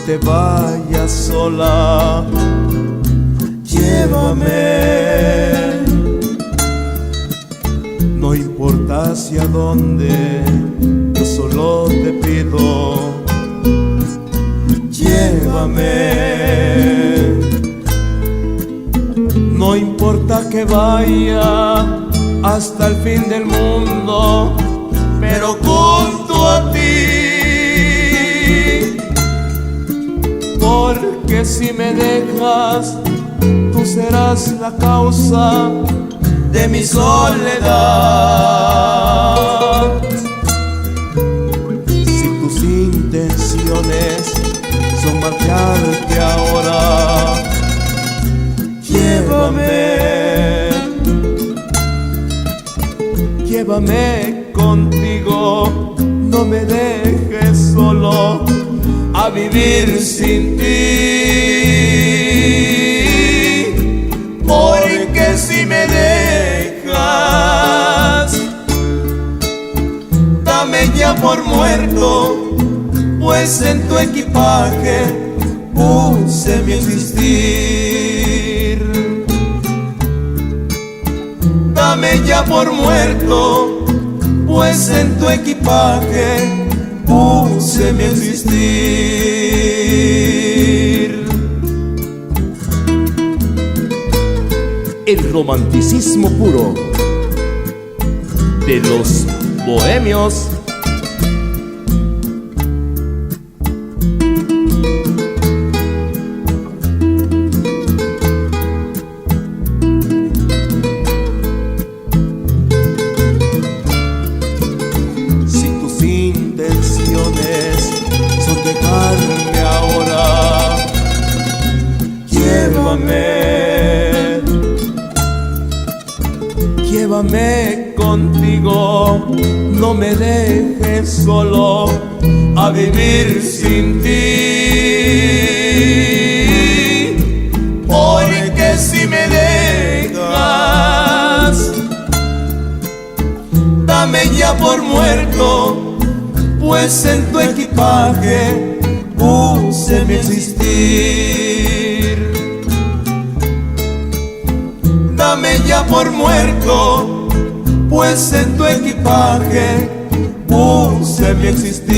te vayas sola, llévame. No importa hacia dónde, yo solo te pido, llévame. No importa que vaya hasta el fin del mundo, pero junto a ti. Porque si me dejas, tú serás la causa de mi soledad. Si tus intenciones son marcharte ahora, llévame, llévame contigo, no me dejes solo a vivir sin ti. Porque si me dejas, dame ya por muerto, pues en tu equipaje puse mi existir. Dame ya por muerto, pues en tu equipaje puse mi existir. El romanticismo puro de los bohemios. Si tus intenciones son dejarme ahora, llévame, llévame contigo, no me dejes solo a vivir sin ti. Porque si me dejas, dame ya por muerto, pues en tu equipaje puse mi existir. Dame ya por muerto, pues en tu equipaje puse mi existir.